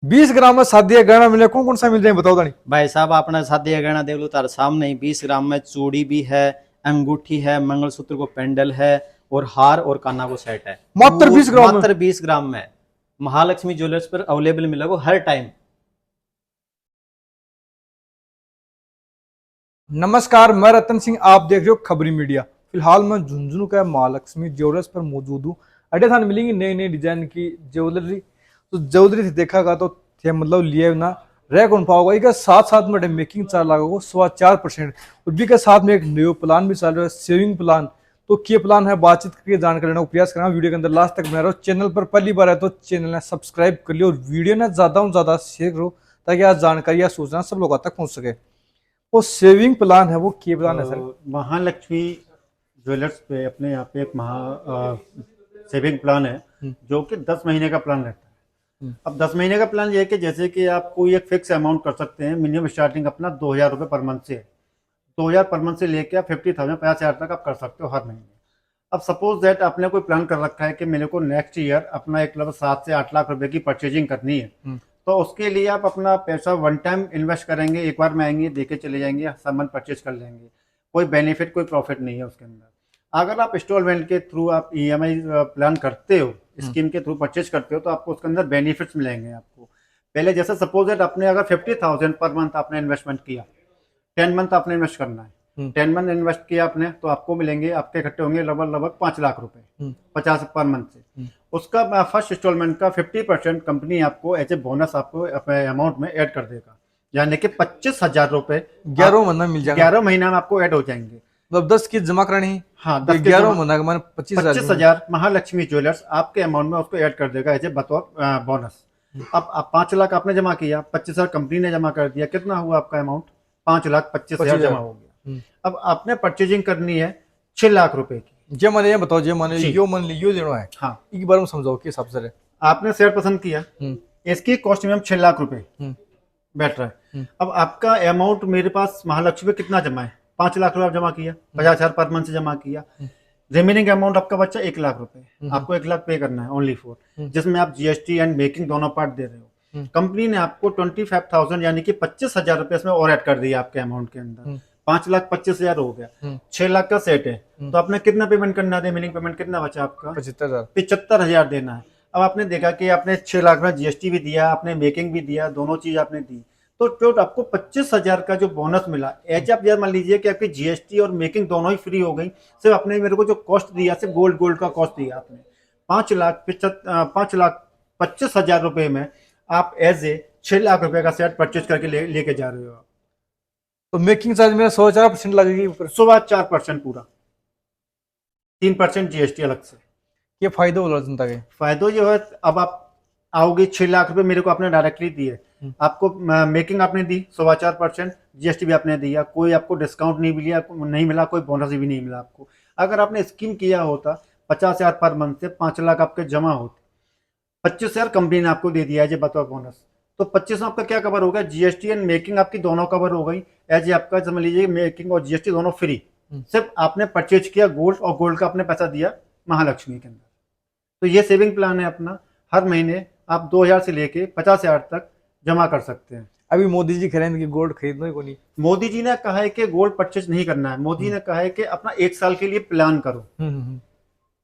20 ग्राम में शादी का गहना मिले, कौन कौन सा मिल जाए बताओ दानी। भाई साहब आपने शादी का गहना देख लो तार सामने ही 20 ग्राम में चूड़ी भी है, अंगूठी है, मंगलसूत्र को पेंडल है और हार और काना को सेट है। मात्र 20 ग्राम में। मात्र 20 ग्राम में महालक्ष्मी ज्वेलर्स पर अवेलेबल मिलेगा हर टाइम। नमस्कार, मैं रतन सिंह, आप देख रहे हो खबरी मीडिया। फिलहाल मैं झुंझुनू का महालक्ष्मी ज्वेलर्स पर मौजूद हूँ। अड्डे थाने मिलेंगी नई नई डिजाइन की ज्वेलरी। तो ज्वेलरी देखागा तो थे मतलब लिए ना रह कौन पाओगा। इसके साथ साथ में मेकिंग चार्ज लागेगा 4.25%। और भी के साथ में एक न्यू प्लान भी चल रहा है, सेविंग प्लान। तो क्या प्लान है, बातचीत करके जानकारी लेने का प्रयास करना। वीडियो के अंदर लास्ट तक बना रहो। चैनल पर पहली बार है तो चैनल ने सब्सक्राइब कर लियो और वीडियो ने ज्यादा से ज्यादा शेयर करो, ताकि आज जानकारी या सूचना सब लोगों तक पहुंच सके। वो सेविंग प्लान है, वो क्या प्लान है सर? महालक्ष्मी ज्वेलर्स पे अपने यहाँ पे एक सेविंग प्लान है जो कि 10 महीने का प्लान रहता है। अब 10 महीने का प्लान ये है कि जैसे कि आप कोई एक फिक्स अमाउंट कर सकते हैं। मिनिमम स्टार्टिंग अपना 2,000 रुपये पर मंथ से है। 2,000 पर मंथ से लेके आप 50,000 50,000 तक आप कर सकते हो हर महीने। अब सपोज दैट आपने कोई प्लान कर रखा है कि मेरे को नेक्स्ट ईयर अपना एक लगभग 7 से 8 लाख रुपए की परचेजिंग करनी है, तो उसके लिए आप अपना पैसा वन टाइम इन्वेस्ट करेंगे, एक बार में आएंगे, देके चले जाएंगे, सामान परचेज कर लेंगे। कोई बेनिफिट कोई प्रॉफिट नहीं है उसके अंदर। अगर आप इंस्टॉलमेंट के थ्रू आप ईएमआई प्लान करते हो, स्कीम के थ्रू परचेज करते हो, तो आपको उसके अंदर बेनिफिट्स मिलेंगे आपको। पहले जैसे सपोज दैट आपने अगर 50,000 पर मंथ आपने इन्वेस्टमेंट किया, 10 मंथ आपने इन्वेस्ट करना है, 10 मंथ इन्वेस्ट किया आपने, तो आपको मिलेंगे, आपके इकट्ठे होंगे लगभग 5 लाख रुपए 50 पर मंथ से। उसका फर्स्ट इंस्टॉलमेंट का 50% कंपनी आपको एज ए बोनस आपको अपने अमाउंट में ऐड कर देगा, यानी कि 25,000 रुपए 11 महीना मिल जाएगा। 11 महीना में आपको ऐड हो जाएंगे। मतलब 10 की जमा करानी। हाँ, 10 11 महीना का मैंने 25,000 महालक्ष्मी ज्वेलर्स आपके अमाउंट में उसको ऐड कर देगा एज ए बतौर बोनस। अब 5 लाख आपने जमा किया, 25,000 कंपनी ने जमा कर दिया, कितना हुआ आपका अमाउंट? 5,25,000 जमा हो गया। अब आपने परचेजिंग करनी है 6 लाख रुपए की। जे माने ये बताओ, जे माने यो मन लियो देना है। हाँ, एक बार में समझाओ कि हिसाब से आपने शेयर पसंद किया, इसकी कॉस्ट मिनिमम 6 लाख रुपए बैठ रहा है। अब आपका अमाउंट मेरे पास महालक्ष्मी में कितना जमा है? 5 लाख रुपए आप जमा किया, 50,000 पर मंथ से जमा किया। रिमेनिंग अमाउंट आपका बच्चा 1 लाख रुपए, आपको 1 लाख पे करना है ओनली फॉर, जिसमें आप जीएसटी एंड मेकिंग दोनों पार्ट दे रहे हो। कंपनी ने आपको 25,000 यानी कि 25,000 रुपए इसमें और ऐड कर दिया आपके अमाउंट के अंदर। 5,25,000 हो गया, 6 लाख का सेट है, तो आपने कितना पेमेंट करना है? रिमेनिंग पेमेंट कितना बचा आपका? 75,000 देना है। अब आपने देखा कि आपने 6 लाख में जीएसटी भी दिया, आपने मेकिंग भी दिया, दोनों चीज आपने दी, तो जो आपको 25,000 का जो बोनस मिला, एज आप मान लीजिए कि आपकी जीएसटी और मेकिंग दोनों ही फ्री हो गई। सिर्फ आपने मेरे को जो कॉस्ट दिया, सिर्फ गोल्ड का कॉस्ट दिया आपने 5,25,000 रुपए में आप एज ए 6 लाख रुपए का सेट परचेज करके लेके जा रहे हो। तो मेकिंग चार्ज मेरा 4.25% लगेगी ऊपर। 4.25% पूरा, 3% जीएसटी अलग से। ये फायदा हो जनता के। फायदा ये है, अब आप आओगे 6 लाख रुपए मेरे को आपने डायरेक्टली दिए, आपको मेकिंग आपने दी 4.25%, जीएसटी भी आपने दिया, कोई आपको डिस्काउंट नहीं मिला, कोई बोनस भी नहीं मिला आपको। अगर आपने स्कीम किया होता 50,000 पर मंथ से 5 लाख आपके जमा होते, 25,000 कंपनी ने आपको दे दिया है बतौर बोनस, तो 25 में आपका क्या कवर हो गया? जीएसटी एंड मेकिंग आपकी दोनों कवर हो गई। एज आपका समझ लीजिए मेकिंग और जीएसटी दोनों फ्री। सिर्फ आपने परचेज किया गोल्ड, और गोल्ड का आपने पैसा दिया महालक्ष्मी के अंदर। तो ये सेविंग प्लान है अपना। हर महीने आप 2,000 से लेके 50,000 तक जमा कर सकते हैं। अभी मोदी जी कह रहे हैं कि गोल्ड खरीदना ही को नहीं। मोदी जी ने कहा है कि गोल्ड परचेज नहीं करना है। मोदी ने कहा है कि अपना 1 साल के लिए प्लान करो,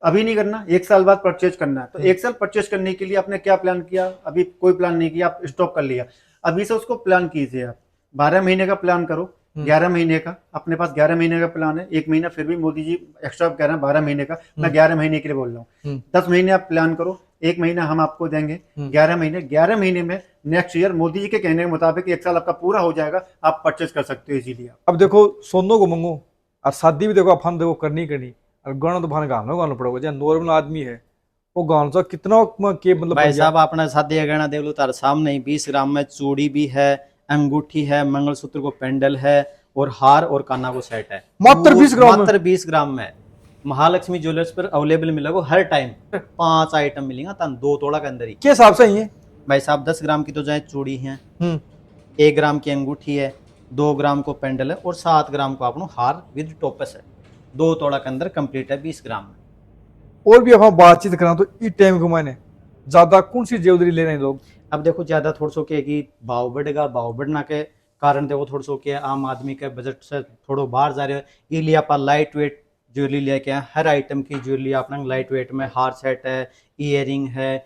अभी नहीं करना, 1 साल बाद परचेज करना है। तो 1 साल परचेज करने के लिए आपने क्या प्लान किया? अभी कोई प्लान नहीं किया, आप स्टॉप कर लिया। अभी से उसको प्लान कीजिए। आप 12 महीने का प्लान करो, 11 महीने का अपने पास 11 महीने का प्लान है। 1 महीना फिर भी मोदी जी एक्स्ट्रा कह रहे हैं 12 महीने का, मैं 11 महीने के लिए बोल रहा हूँ। 10 महीने आप प्लान करो, 1 महीना हम आपको देंगे, 11 महीने में नेक्स्ट ईयर मोदी जी के कहने के मुताबिक 1 साल आपका पूरा हो जाएगा, आप परचेज कर सकते हो इजीली। अब देखो सोनों को मंगो और शादी भी देखो अपन देखो करनी और गाना तो भान गाना पड़ेगा। जहाँ नॉर्मल आदमी है वो गाना तो कितना के मतलब। भाई साहब आपने शादी का गहना देख लो तार सामने ही 20 ग्राम में चूड़ी भी है, अंगूठी है, मंगलसूत्र को पेंडल है और हार और काना को सेट है। मात्र 20 ग्राम मात्र 20 ग्राम में महालक्ष्मी ज्वेलर्स पर अवेलेबल मिलेगा हर टाइम। 5 आइटम मिलेंगे तन 2 तोड़ा के अंदर ही। के हिसाब से ही है भाई साहब 10 ग्राम की तो चाहे चूड़ी है, 1 ग्राम की अंगूठी है, 2 ग्राम को पेंडल है और 7 ग्राम को आपनो हार विद टोपस है। 2 तोड़ा के अंदर कंप्लीट है 20 ग्राम में। और भी अब बातचीत करा तो इस टाइम को मैंने ज्यादा कौन सी ज्वेलरी ले रहे हैं लोग? अब देखो ज्यादा थोड़ा सो के कि भाव बढ़ेगा, भाव बढ़ना के कारण देखो थोड़ा सो के आम आदमी के बजट से थोड़ा बाहर जा रहे हो, ये लिए आप लाइट वेट ज्वेलरी लेके आए। हर आइटम की ज्वेलरी अपना लाइट वेट में, हार सेट है, ईयरिंग है,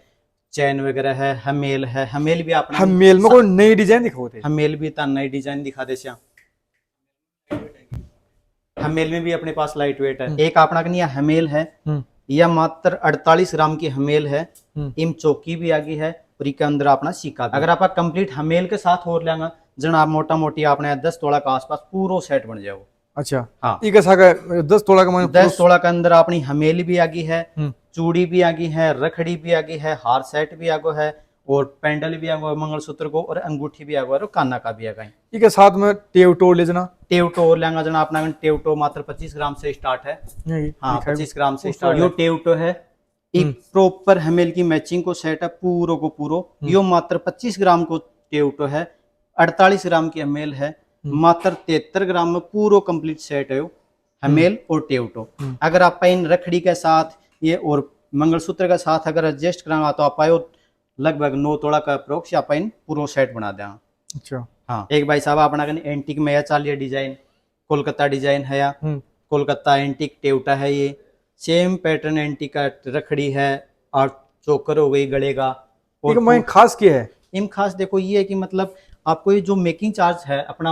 चैन वगैरह है, हमेल है। हमेल भी अपना हम मेल में कोई नई डिजाइन दिखाते। हमेल भी ता नई डिजाइन दिखा दे श्याम। हमेल में भी अपने पास लाइट वेट है। एक अपना नहीं हमेल है, यह मात्र 48 ग्राम की हमेल है। इम चौकी भी आ गई है और इसके अंदर अपना सिक्का भी। अगर आप कंप्लीट हमेल के साथ और लेंगे जन आप मोटा मोटी आपने 10 तोला का आसपास पूरा सेट बन जाएगा। अच्छा हाँ, ये कैसा का 10 तोला का 10 तोला के अंदर अपनी हमेल भी आ गई है, चूड़ी भी आ गई है, रखड़ी भी आ गई है, हार सेट भी आ गो है, और पेंडल भी आ गो, मंगलसूत्र को, और अंगूठी भी आ गो, और काना का भी आ गई। ये साथ में टेवटो ले जना। टेवटो और लेंगा जना अपना टेवटो मात्र 25 ग्राम से स्टार्ट है। हाँ, 25 ग्राम से स्टार्ट। यो टेवटो है, एक प्रॉपर हमेल की मैचिंग को सेट है पूरो को पूरो। यो मात्र 25 ग्राम को टेवटो है, 48 ग्राम की हमेल है, मात्र 73 ग्राम में पूरो कंप्लीट सेट है हमेल और टेवटो। अगर आप इन रखड़ी के साथ ये और मंगलसूत्र के साथ अगर एडजस्ट कराना तो आप लगभग 9 तोड़ा का अप्रोक्स आप इन पूरा सेट बना दें। अच्छा हाँ, एक भाई साहब अपना एंटिक में या चालिए डिजाइन कोलकाता डिजाइन है, या कोलकाता एंटिक टेवटा है, ये सेम पैटर्न एंटिक का रखड़ी है और चोकर हो गई गले का। और मैं खास क्या है इम खास देखो ये है कि मतलब आपको ये जो मेकिंग चार्ज है अपना,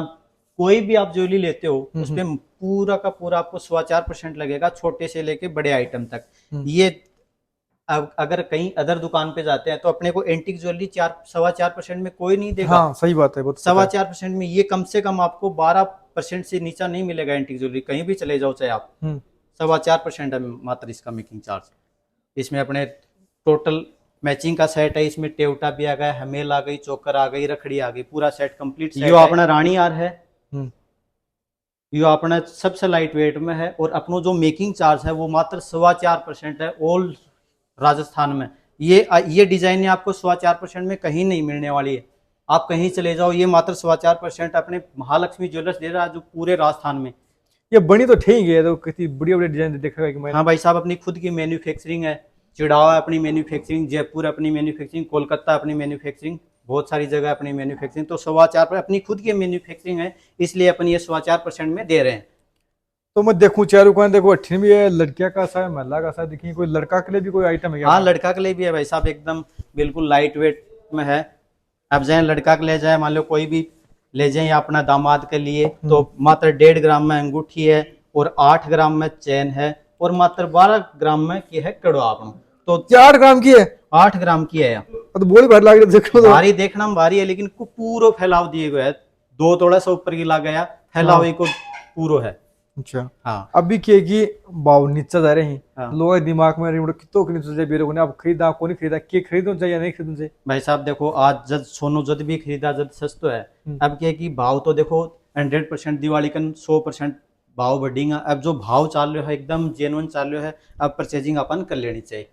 कोई भी आप ज्वेलरी लेते हो उसमें पूरा का पूरा आपको 4.25% लगेगा, छोटे से लेके बड़े आइटम तक। ये अगर कहीं अदर दुकान पे जाते हैं तो अपने को एंटिक ज्वेलरी 4.25% में कोई नहीं देगा। हाँ, सही बात है। 4.25% में ये कम से कम आपको 12% से नीचा नहीं मिलेगा एंटिक ज्वेलरी, कहीं भी चले जाओ चाहे आप। 4.25% है मात्र इसका मेकिंग चार्ज। इसमें अपने टोटल मैचिंग का सेट है, इसमें टेवटा भी आ गया, हमेल आ गई, चोकर आ गई, रखड़ी आ गई, पूरा सेट कंप्लीट। यो अपना रानी हार है, यो अपना सबसे लाइट वेट में है, और अपनो जो मेकिंग चार्ज है वो मात्र 4.25% है ऑल राजस्थान में। ये डिजाइन आपको 4.25% में कहीं नहीं मिलने वाली है, आप कहीं चले जाओ ये मात्र 4.25% अपने महालक्ष्मी ज्वेलर्स दे रहा है जो पूरे राजस्थान में। ये बनी तो ठीक है, तो कितनी बढ़िया बढ़िया डिजाइन देखा कि मैं। हाँ भाई साहब, अपनी खुद की मैन्युफैक्चरिंग है, चिड़ावा अपनी मैन्युफैक्चरिंग, जयपुर अपनी मैन्युफैक्चरिंग, कोलकाता अपनी मैन्युफैक्चरिंग, बहुत सारी जगह अपनी मैन्युफैक्चरिंग। तो 4.25% अपनी खुद की मैन्युफैक्चरिंग है, इसलिए अपन ये 4.25% में दे रहे हैं। तो मैं देखूं चारों को, देखो 18 भी है, लड़किया का सा है, महिला का सा, देखिए कोई लड़का के लिए भी कोई आइटम है क्या? हाँ, लड़का के लिए भी है भाई साहब, एकदम बिल्कुल लाइट वेट में है। अब जाए लड़का के ले जाए, मान लो कोई भी ले जाए अपना दामाद के लिए, तो मात्र 1.5 ग्राम में अंगूठी है, और 8 ग्राम में चैन है, और मात्र 12 ग्राम में की है कड़वा। अपना तो 4 ग्राम की है, 8 ग्राम की है। तो बोली भर लाग रही देखो तो। भारी देखना में भारी है, लेकिन पूरा फैलाव दिए गए है, 2 तोड़ा से ऊपर की ला गया फैलाव को पूरा है। अच्छा हाँ, अभी के की भाव नीचे जा रहे हैं। हाँ। लोगों के दिमाग में कितो के नीचे बेरो को अब खरीदा को नहीं खरीदा, के खरीदो चाहिए या नहीं खरीदो चाहिए? भाई साहब देखो, आज जब सोनो जद भी खरीदा जब सस्तो है। अब क्या कि भाव तो देखो 100% दिवाली का 100% भाव बढ़ेगा। अब जो भाव चाल रहा है एकदम जेन्युइन चाल रहा है, अब परचेजिंग अपन कर लेनी चाहिए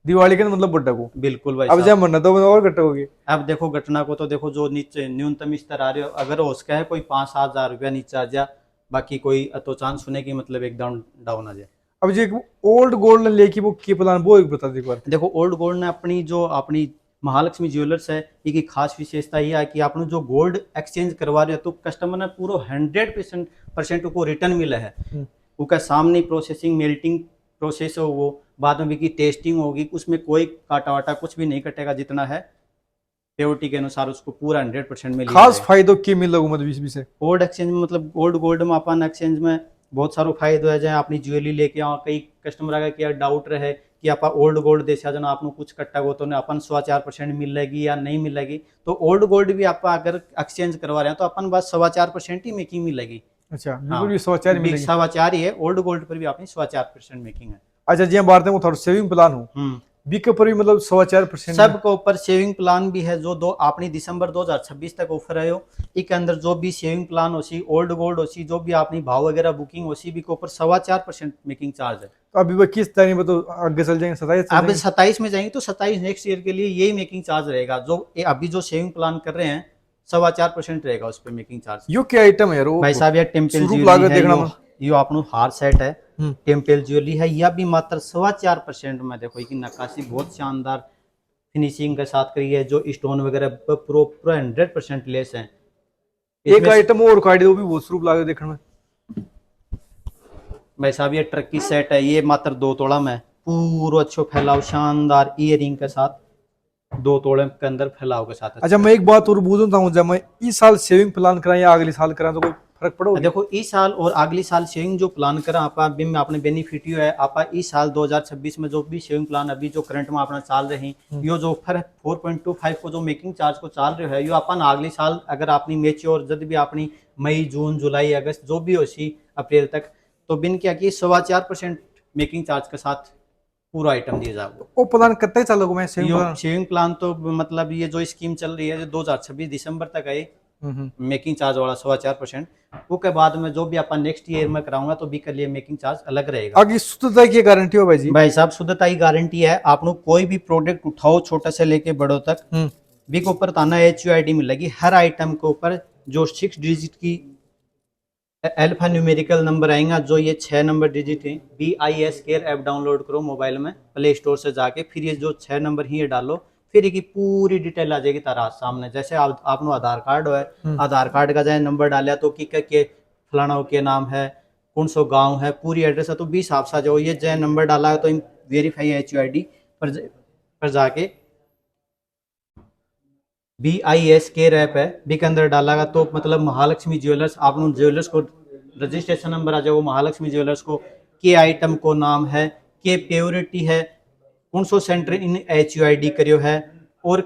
दिवाली का मतलब बड्डा को। बिल्कुल भाई अब साहब। जब मरना तो और घट होगी। अब देखो घटना को तो देखो जो नीचे न्यूनतम स्तर आ रहे हो, अगर हो सका है कोई 5-7 हजार रुपया नीचे आ जाए, बाकी कोई तो चांस सुने की मतलब एक डाउन आ जाए। अब जो ओल्ड गोल्ड लेके वो की प्लान वो एक बता दे एक बार। देखो ओल्ड गोल्ड ने अपनी महालक्ष्मी ज्वेलर्स है, ये खास विशेषता ये है कि आपने जो गोल्ड एक्सचेंज करवा रहे हो तो कस्टमर ने पूरा 100% को रिटर्न मिला है। उसका सामने प्रोसेसिंग मेल्टिंग प्रोसेस हो, वो बाद में भी टेस्टिंग होगी, उसमें कोई काटा वाटा कुछ भी नहीं कटेगा, जितना है प्योरिटी के अनुसार उसको पूरा 100% में खास फायदों की मिल लगू मतलब बीच से ओल्ड एक्सचेंज में। मतलब ओल्ड गोल्ड में अपन एक्सचेंज में बहुत सारो फायदो है, जहाँ अपनी ज्वेलरी लेके आओ, कई कस्टमर आगे क्या डाउट रहे कि आप ओल्ड गोल्ड देसा जना आपको कुछ कट्टा गो तो अपन 4.25% मिलेगी या नहीं मिलेगी, तो ओल्ड गोल्ड भी आप अगर एक्सचेंज करवा रहे हैं तो अपन बस 4.25% ही मेकिंग मिलेगी। अच्छा बिल्कुल भी 4.25 मिलेगी, 4.25 ही है। ओल्ड गोल्ड पर भी अपनी 4.25% मेकिंग है। अच्छा जी बात है वो थोड़ा सेविंग प्लान हो बी के ऊपर भी मतलब 4.25% सब के ऊपर सेविंग प्लान भी है, जो दो अपनी दिसंबर 2026 तक ऑफर है। इसके अंदर जो भी सेविंग प्लान होसी, ओल्ड गोल्ड होसी, जो भी अपनी भाव वगैरह बुकिंग होसी, भी के ऊपर 4.25% मेकिंग चार्ज है। तो अभी वो किस तारीख में तो आगे चल जाएंगे 27 अब 27 में जाएंगे तो 27 नेक्स्ट ईयर के लिए यही मेकिंग चार्ज रहेगा। जो अभी जो सेविंग प्लान कर रहे हैं 4.25% रहेगा उस पर मेकिंग चार्ज। यो क्या आइटम है यार भाई साहब, ये टेम्पल ज्वेलरी है, यो आपनो हार सेट है, टेम्पल ज्वेलरी है, यह भी मात्र 4.25% में। देखो इसकी नक्काशी बहुत शानदार फिनिशिंग के साथ करी है, जो स्टोन वगैरह पूरा 100% लेस है। एक इसमें आइटम और काट दो भी बहुत स्वरूप लागे देखने में। भाई साहब ये ट्रक की सेट है, ये मात्र 2 तोड़ा में पूरा अच्छो फैलाव शानदार इयरिंग के साथ 2 तोड़े के अंदर फैलाव के साथ। अच्छा मैं एक बात और पूछता हूँ, जब मैं इस साल सेविंग प्लान कराएं या अगले साल कराएं तो कोई फर्क पड़ो? देखो इस साल और अगली साल सेविंग जो प्लान करा आपा बिम में आपने बेनिफिट है आपा इस साल 2026 में जो भी सेविंग प्लान अभी जो करंट में अपना चाल रहे यो जो ऑफर 4.25 को जो मेकिंग चार्ज को चाल रहे है यो अपन अगले साल अगर अपनी मेच्योर जब भी अपनी मई जून जुलाई अगस्त जो भी हो सी अप्रैल तक तो बिन क्या कि 4.25% मेकिंग चार्ज के साथ पूरा आइटम दिया जाएगा। वो प्लान कब तक चलोगे मैं सेविंग प्लान? सेविंग प्लान तो मतलब ये जो स्कीम चल रही है जो 2026 दिसंबर तक आई मेकिंग चार्ज वाला 4.25%। वो के बाद में जो भी अपन नेक्स्ट ईयर में कराऊंगा तो बी के लिए मेकिंग चार्ज अलग रहेगा। आगे शुद्धता की गारंटी हो भाई जी? भाई साहब शुद्धता की गारंटी है। आप लोग कोई भी प्रोडक्ट उठाओ छोटा से लेके बड़ों तक बी के ऊपर ताना HUID मिलेगी। हर आइटम के ऊपर जो 6 डिजिट की अल्फा न्यूमेरिकल नंबर आएगा, जो ये 6 नंबर डिजिट है। BIS केयर ऐप डाउनलोड करो मोबाइल में प्ले स्टोर से जाके, फिर ये जो 6 नंबर ही ये डालो, फिर की पूरी डिटेल आ जाएगी तारा सामने। जैसे आपनो आधार कार्ड है, आधार कार्ड का जाए नंबर डालिया तो कि के फलाना के नाम है, कौन सो गांव है, पूरी एड्रेस है तो 20 हिसाब से जो ये जो नंबर डाला है तो वेरीफाई HUID पर जाके BIS केयर ऐप है बी के अंदर डालेगा तो मतलब महालक्ष्मी ज्वेलर्स आप ज्वेलर्स को रजिस्ट्रेशन नंबर आ जाएगा। महालक्ष्मी ज्वेलर्स को के आइटम को नाम है, के प्योरिटी है, कौन सो सेंटर इन HUID करियो है और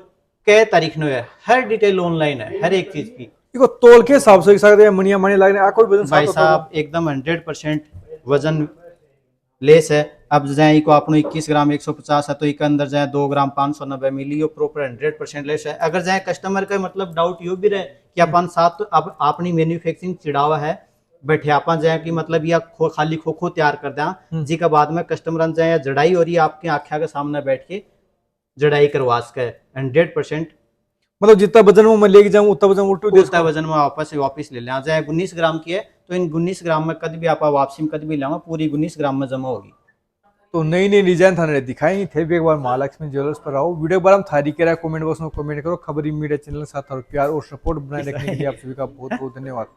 कै तारीख नो है, हर डिटेल ऑनलाइन है हर एक चीज की। देखो तोल के हिसाब से सकते हैं मनिया मनी लगने आ कोई वजन भाई साहब एकदम 100% वजन लेस है। अब जाए को आपनो 21 ग्राम 150 है तो एक अंदर जाए 2 ग्राम 590 मिली प्रॉपर 100% लेस है। अगर जाए कस्टमर का मतलब डाउट यो भी रहे कि अपन साथ अब अपनी मैन्युफैक्चरिंग चिड़ावा है बैठे अपन जाए कि मतलब या खाली खोखो तैयार कर दें जी का बाद में कस्टमर जाए या जड़ाई हो रही है आपके आँखा के सामने बैठ के जड़ाई करवा सके 100%। मतलब जितना वजन वो मैं लेके जाऊं उतना वजन उतना वजन में वापस ले लें। जाए 19 ग्राम की है तो इन 19 ग्राम में कभी भी आप वापसी में कभी भी लाऊंगा पूरी 19 ग्राम में जमा होगी। तो नई नई डिजाइन थाने दिखाई थे भी एक बार महालक्ष्मी ज्वेलर्स पर आओ। वीडियो बार हम थारी कह रहा है कमेंट बॉक्स में कमेंट करो। खबरी मीडिया चैनल के साथ और प्यार और सपोर्ट बनाए रखने के लिए आप सभी का बहुत बहुत धन्यवाद।